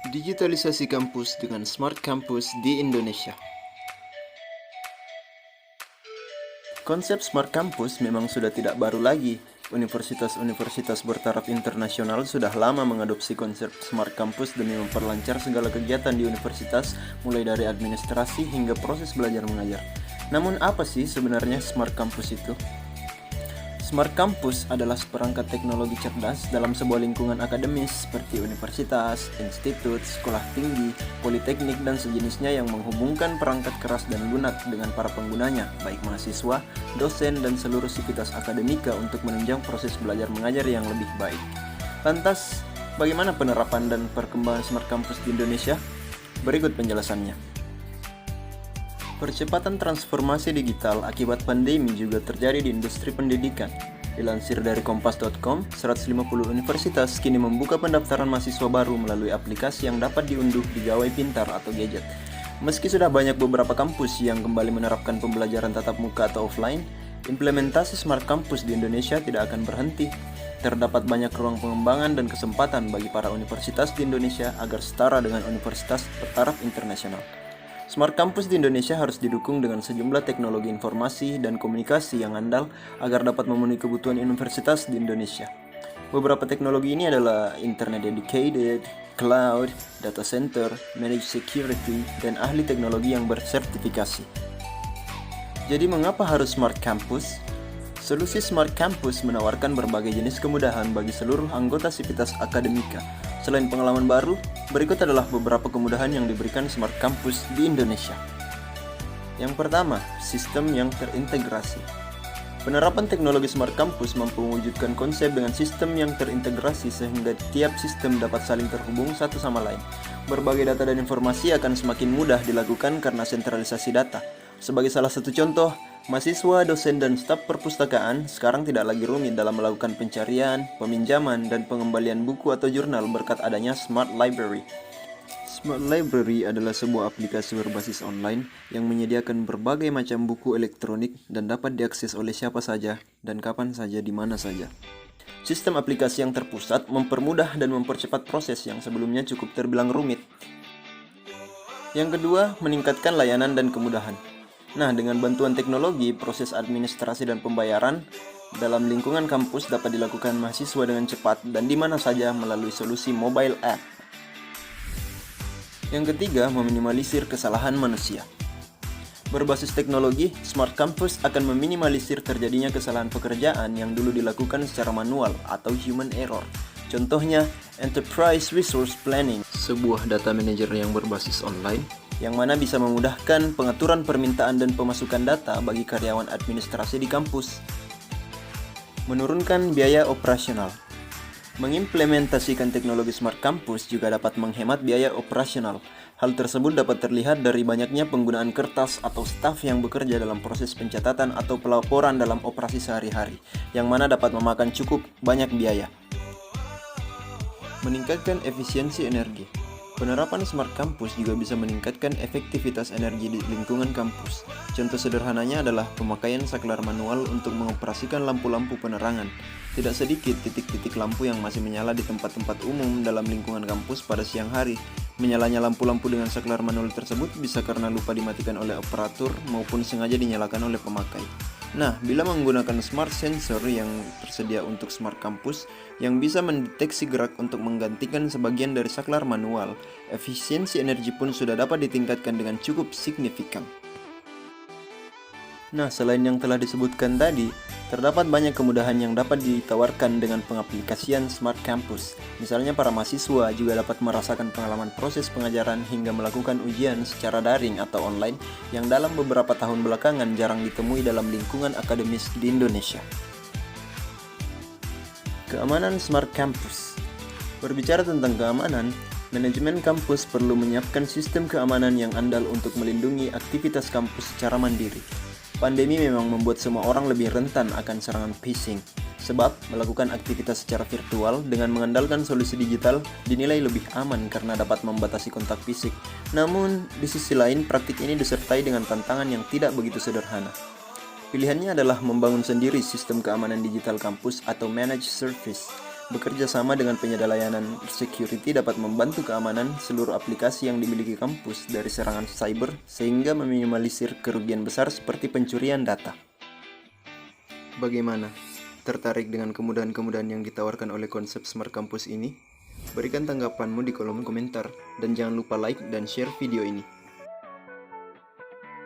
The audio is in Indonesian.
Digitalisasi kampus dengan Smart Campus di Indonesia. Konsep Smart Campus memang sudah tidak baru lagi. Universitas-universitas bertaraf internasional sudah lama mengadopsi konsep Smart Campus demi memperlancar segala kegiatan di universitas, mulai dari administrasi hingga proses belajar mengajar. Namun apa sih sebenarnya Smart Campus itu? Smart Campus adalah seperangkat teknologi cerdas dalam sebuah lingkungan akademis seperti universitas, institut, sekolah tinggi, politeknik, dan sejenisnya yang menghubungkan perangkat keras dan lunak dengan para penggunanya, baik mahasiswa, dosen, dan seluruh sivitas akademika untuk menunjang proses belajar mengajar yang lebih baik. Lantas, bagaimana penerapan dan perkembangan Smart Campus di Indonesia? Berikut penjelasannya. Percepatan transformasi digital akibat pandemi juga terjadi di industri pendidikan. Dilansir dari kompas.com, 150 universitas kini membuka pendaftaran mahasiswa baru melalui aplikasi yang dapat diunduh di gawai pintar atau gadget. Meski sudah banyak beberapa kampus yang kembali menerapkan pembelajaran tatap muka atau offline, implementasi Smart Campus di Indonesia tidak akan berhenti. Terdapat banyak ruang pengembangan dan kesempatan bagi para universitas di Indonesia agar setara dengan universitas bertaraf internasional. Smart Campus di Indonesia harus didukung dengan sejumlah teknologi informasi dan komunikasi yang andal agar dapat memenuhi kebutuhan universitas di Indonesia. Beberapa teknologi ini adalah Internet Dedicated, Cloud, Data Center, Managed Security, dan ahli teknologi yang bersertifikasi. Jadi mengapa harus Smart Campus? Solusi Smart Campus menawarkan berbagai jenis kemudahan bagi seluruh anggota sivitas akademika. Selain pengalaman baru, berikut adalah beberapa kemudahan yang diberikan Smart Campus di Indonesia. Yang pertama, sistem yang terintegrasi. Penerapan teknologi Smart Campus mampu mewujudkan konsep dengan sistem yang terintegrasi sehingga tiap sistem dapat saling terhubung satu sama lain. Berbagai data dan informasi akan semakin mudah dilakukan karena sentralisasi data. Sebagai salah satu contoh, mahasiswa, dosen, dan staf perpustakaan sekarang tidak lagi rumit dalam melakukan pencarian, peminjaman, dan pengembalian buku atau jurnal berkat adanya Smart Library. Smart Library adalah sebuah aplikasi berbasis online yang menyediakan berbagai macam buku elektronik dan dapat diakses oleh siapa saja dan kapan saja di mana saja. Sistem aplikasi yang terpusat mempermudah dan mempercepat proses yang sebelumnya cukup terbilang rumit. Yang kedua, meningkatkan layanan dan kemudahan. Nah, dengan bantuan teknologi, proses administrasi dan pembayaran dalam lingkungan kampus dapat dilakukan mahasiswa dengan cepat dan di mana saja melalui solusi mobile app. Yang ketiga, meminimalisir kesalahan manusia. Berbasis teknologi, Smart Campus akan meminimalisir terjadinya kesalahan pekerjaan yang dulu dilakukan secara manual atau human error. Contohnya, Enterprise Resource Planning, sebuah data manager yang berbasis online, yang mana bisa memudahkan pengaturan permintaan dan pemasukan data bagi karyawan administrasi di kampus. Menurunkan biaya operasional. Mengimplementasikan teknologi Smart Campus juga dapat menghemat biaya operasional. Hal tersebut dapat terlihat dari banyaknya penggunaan kertas atau staf yang bekerja dalam proses pencatatan atau pelaporan dalam operasi sehari-hari, yang mana dapat memakan cukup banyak biaya. Meningkatkan efisiensi energi. Penerapan Smart Campus juga bisa meningkatkan efektivitas energi di lingkungan kampus. Contoh sederhananya adalah pemakaian saklar manual untuk mengoperasikan lampu-lampu penerangan. Tidak sedikit titik-titik lampu yang masih menyala di tempat-tempat umum dalam lingkungan kampus pada siang hari. Menyalanya lampu-lampu dengan saklar manual tersebut bisa karena lupa dimatikan oleh operator maupun sengaja dinyalakan oleh pemakai. Nah, bila menggunakan smart sensor yang tersedia untuk Smart Campus yang bisa mendeteksi gerak untuk menggantikan sebagian dari saklar manual, efisiensi energi pun sudah dapat ditingkatkan dengan cukup signifikan. Nah, selain yang telah disebutkan tadi, terdapat banyak kemudahan yang dapat ditawarkan dengan pengaplikasian Smart Campus. Misalnya para mahasiswa juga dapat merasakan pengalaman proses pengajaran hingga melakukan ujian secara daring atau online yang dalam beberapa tahun belakangan jarang ditemui dalam lingkungan akademis di Indonesia. Keamanan Smart Campus. Berbicara tentang keamanan, manajemen kampus perlu menyiapkan sistem keamanan yang andal untuk melindungi aktivitas kampus secara mandiri. Pandemi memang membuat semua orang lebih rentan akan serangan phishing, sebab melakukan aktivitas secara virtual dengan mengandalkan solusi digital dinilai lebih aman karena dapat membatasi kontak fisik. Namun, di sisi lain, praktik ini disertai dengan tantangan yang tidak begitu sederhana. Pilihannya adalah membangun sendiri sistem keamanan digital kampus atau managed service. Bekerja sama dengan penyedia layanan security dapat membantu keamanan seluruh aplikasi yang dimiliki kampus dari serangan cyber sehingga meminimalisir kerugian besar seperti pencurian data. Bagaimana? Tertarik dengan kemudahan-kemudahan yang ditawarkan oleh konsep Smart Campus ini? Berikan tanggapanmu di kolom komentar dan jangan lupa like dan share video ini.